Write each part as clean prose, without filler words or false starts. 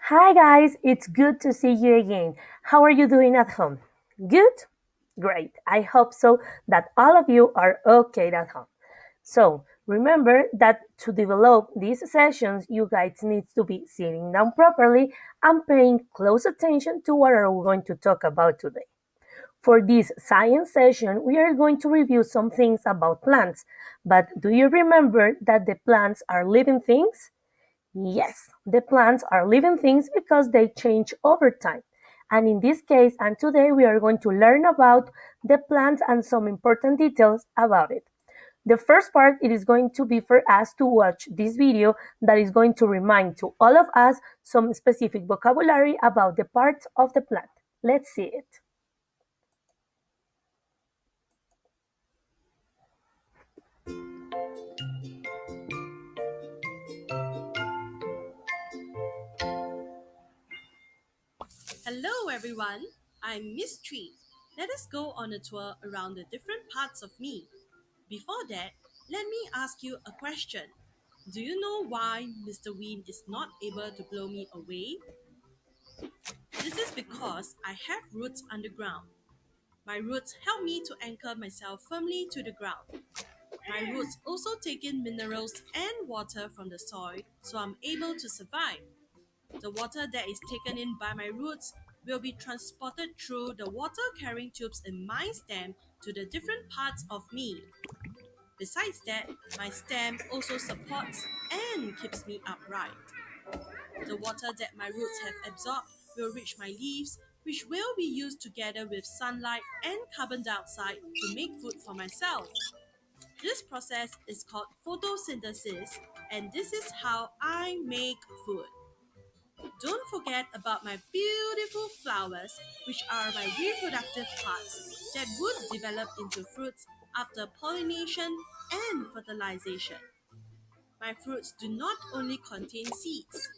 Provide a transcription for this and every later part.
Hi guys, it's good to see you again. How are you doing at home? Good? Great. I hope so that all of you are okay at home. So, remember that to develop these sessions, you guys need to be sitting down properly and paying close attention to what are we going to talk about today. For this science session, we are going to review some things about plants. But do you remember that the plants are living things? Yes, the plants are living things because they change over time. And in this case, and today we are going to learn about the plants and some important details about it. The first part, it is going to be for us to watch this video that is going to remind to all of us some specific vocabulary about the parts of the plant. Let's see it. Hello everyone, I'm Miss Tree. Let us go on a tour around the different parts of me. Before that, let me ask you a question. Do you know why Mr. Wind is not able to blow me away? This is because I have roots underground. My roots help me to anchor myself firmly to the ground. My roots also take in minerals and water from the soil so I'm able to survive. The water that is taken in by my roots will be transported through the water carrying tubes in my stem to the different parts of me. Besides that, my stem also supports and keeps me upright. The water that my roots have absorbed will reach my leaves, which will be used together with sunlight and carbon dioxide to make food for myself. This process is called photosynthesis, and this is how I make food. Don't forget about my beautiful flowers, which are my reproductive parts that would develop into fruits after pollination and fertilization. My fruits do not only contain seeds.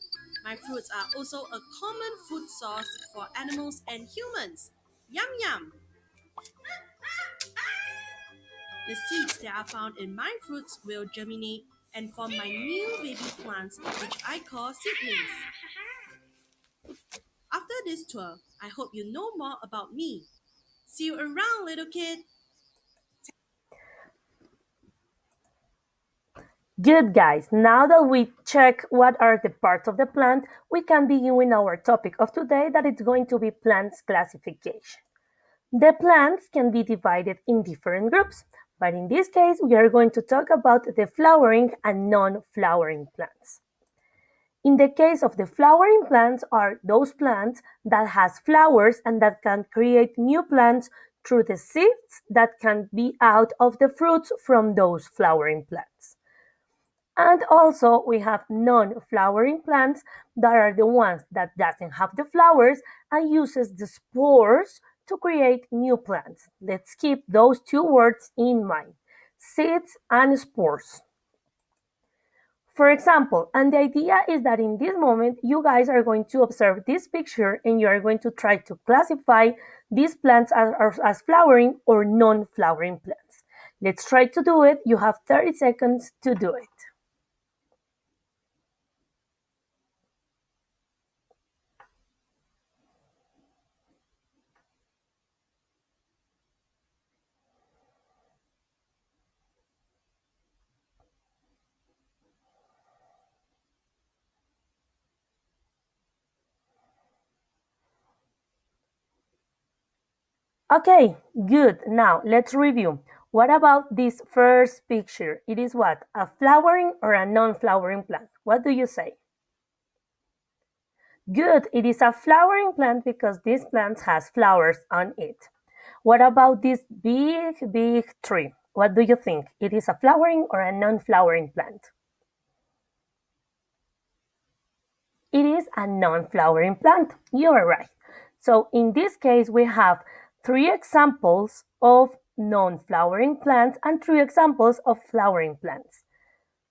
My fruits are also a common food source for animals and humans. Yum yum! The seeds that are found in my fruits will germinate and form my new baby plants, which I call seedlings. After this tour, I hope you know more about me. See you around, little kid. Good guys, now that we check what are the parts of the plant, we can begin with our topic of today that is going to be plants classification. The plants can be divided in different groups, but in this case we are going to talk about the flowering and non-flowering plants. In the case of the flowering plants are those plants that has flowers and that can create new plants through the seeds that can be out of the fruits from those flowering plants. And also we have non-flowering plants that are the ones that doesn't have the flowers and uses the spores to create new plants. Let's keep those two words in mind, seeds and spores. For example, and the idea is that in this moment you guys are going to observe this picture and you are going to try to classify these plants as flowering or non-flowering plants. Let's try to do it. You have 30 seconds to do it. Okay, good. Now let's review. What about this first picture? It is what? A flowering or a non-flowering plant? What do you say? Good, it is a flowering plant because this plant has flowers on it. What about this big tree? What do you think? It is a flowering or a non-flowering plant? It is a non-flowering plant. You are right. So in this case, we have three examples of non-flowering plants and three examples of flowering plants.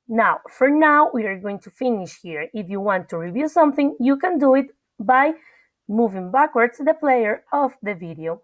Now, for now, we are going to finish here. If you want to review something, you can do it by moving backwards the player of the video.